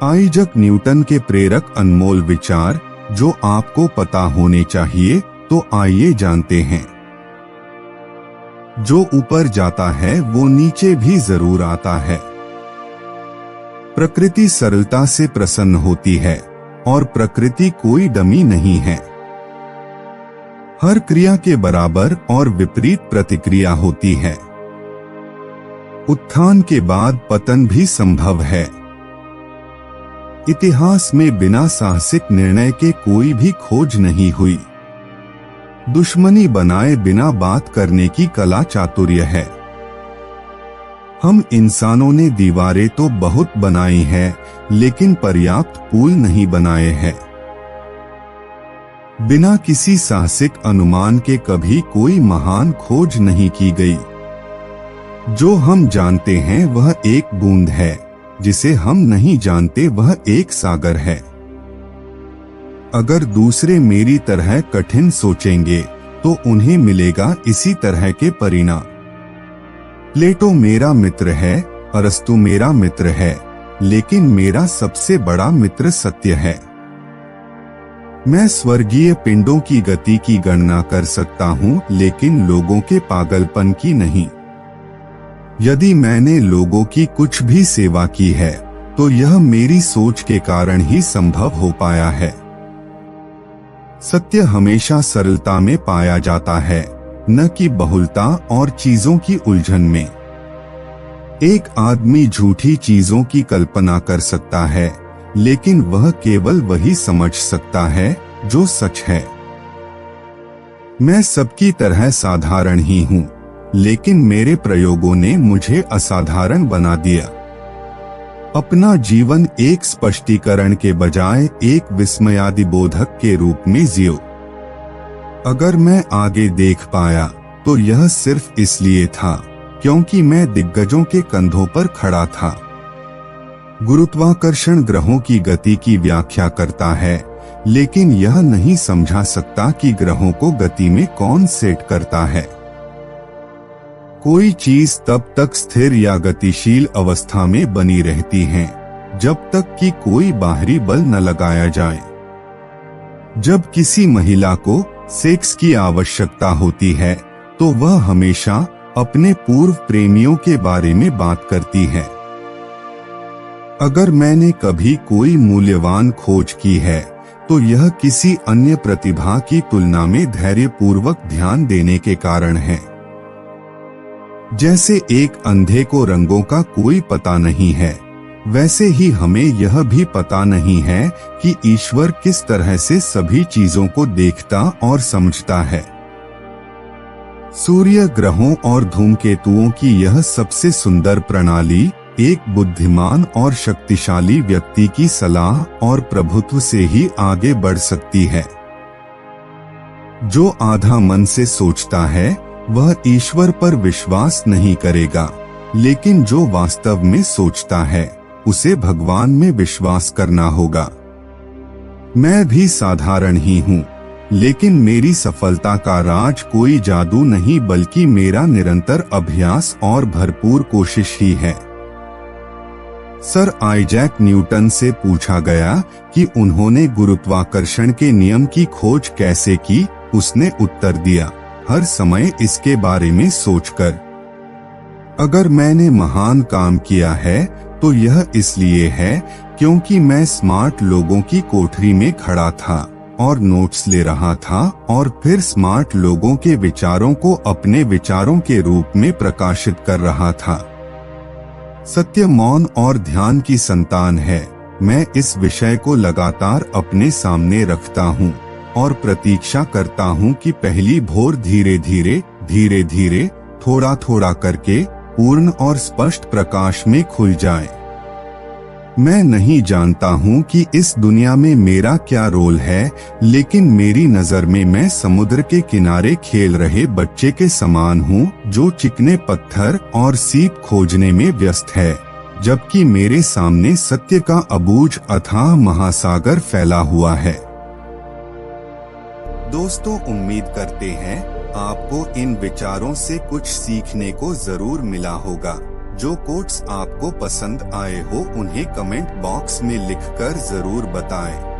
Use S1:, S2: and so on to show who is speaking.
S1: Isaac Newton के प्रेरक अनमोल विचार जो आपको पता होने चाहिए, तो आइए जानते हैं। जो ऊपर जाता है वो नीचे भी जरूर आता है। प्रकृति सरलता से प्रसन्न होती है और प्रकृति कोई डमी नहीं है। हर क्रिया के बराबर और विपरीत प्रतिक्रिया होती है। उत्थान के बाद पतन भी संभव है। इतिहास में बिना साहसिक निर्णय के कोई भी खोज नहीं हुई। दुश्मनी बनाए बिना बात करने की कला चातुर्य है। हम इंसानों ने दीवारें तो बहुत बनाई हैं, लेकिन पर्याप्त पुल नहीं बनाए हैं। बिना किसी साहसिक अनुमान के कभी कोई महान खोज नहीं की गई। जो हम जानते हैं वह एक बूंद है, जिसे हम नहीं जानते वह एक सागर है। अगर दूसरे मेरी तरह कठिन सोचेंगे तो उन्हें मिलेगा इसी तरह के परिणाम। प्लेटो मेरा मित्र है, अरस्तु मेरा मित्र है, लेकिन मेरा सबसे बड़ा मित्र सत्य है। मैं स्वर्गीय पिंडों की गति की गणना कर सकता हूँ, लेकिन लोगों के पागलपन की नहीं। यदि मैंने लोगों की कुछ भी सेवा की है, तो यह मेरी सोच के कारण ही संभव हो पाया है। सत्य हमेशा सरलता में पाया जाता है, न कि बहुलता और चीजों की उलझन में। एक आदमी झूठी चीजों की कल्पना कर सकता है, लेकिन वह केवल वही समझ सकता है जो सच है। मैं सबकी तरह साधारण ही हूँ, लेकिन मेरे प्रयोगों ने मुझे असाधारण बना दिया। अपना जीवन एक स्पष्टीकरण के बजाय एक विस्मयादिबोधक के रूप में जियो। अगर मैं आगे देख पाया तो यह सिर्फ इसलिए था क्योंकि मैं दिग्गजों के कंधों पर खड़ा था। गुरुत्वाकर्षण ग्रहों की गति की व्याख्या करता है, लेकिन यह नहीं समझा सकता कि ग्रहों को गति में कौन सेट करता है। कोई चीज तब तक स्थिर या गतिशील अवस्था में बनी रहती है जब तक कि कोई बाहरी बल न लगाया जाए। जब किसी महिला को सेक्स की आवश्यकता होती है, तो वह हमेशा अपने पूर्व प्रेमियों के बारे में बात करती है। अगर मैंने कभी कोई मूल्यवान खोज की है, तो यह किसी अन्य प्रतिभा की तुलना में धैर्यपूर्वक ध्यान देने के कारण है। जैसे एक अंधे को रंगों का कोई पता नहीं है, वैसे ही हमें यह भी पता नहीं है कि ईश्वर किस तरह से सभी चीजों को देखता और समझता है। सूर्य, ग्रहों और धूमकेतुओं की यह सबसे सुंदर प्रणाली एक बुद्धिमान और शक्तिशाली व्यक्ति की सलाह और प्रभुत्व से ही आगे बढ़ सकती है। जो आधा मन से सोचता है वह ईश्वर पर विश्वास नहीं करेगा, लेकिन जो वास्तव में सोचता है उसे भगवान में विश्वास करना होगा। मैं भी साधारण ही हूँ, लेकिन मेरी सफलता का राज कोई जादू नहीं बल्कि मेरा निरंतर अभ्यास और भरपूर कोशिश ही है। सर आइजैक न्यूटन से पूछा गया कि उन्होंने गुरुत्वाकर्षण के नियम की खोज कैसे की। उसने उत्तर दिया, हर समय इसके बारे में सोचकर। अगर मैंने महान काम किया है तो यह इसलिए है क्योंकि मैं स्मार्ट लोगों की कोठरी में खड़ा था और नोट्स ले रहा था और फिर स्मार्ट लोगों के विचारों को अपने विचारों के रूप में प्रकाशित कर रहा था। सत्य मौन और ध्यान की संतान है। मैं इस विषय को लगातार अपने सामने रखता हूँ और प्रतीक्षा करता हूँ कि पहली भोर धीरे धीरे थोड़ा थोड़ा करके पूर्ण और स्पष्ट प्रकाश में खुल जाए। मैं नहीं जानता हूँ कि इस दुनिया में मेरा क्या रोल है, लेकिन मेरी नजर में मैं समुद्र के किनारे खेल रहे बच्चे के समान हूँ जो चिकने पत्थर और सीप खोजने में व्यस्त है, जबकि मेरे सामने सत्य का अबूझ अथाह महासागर फैला हुआ है। दोस्तों, उम्मीद करते हैं आपको इन विचारों से कुछ सीखने को जरूर मिला होगा। जो कोट्स आपको पसंद आए हो उन्हें कमेंट बॉक्स में लिखकर जरूर बताएं।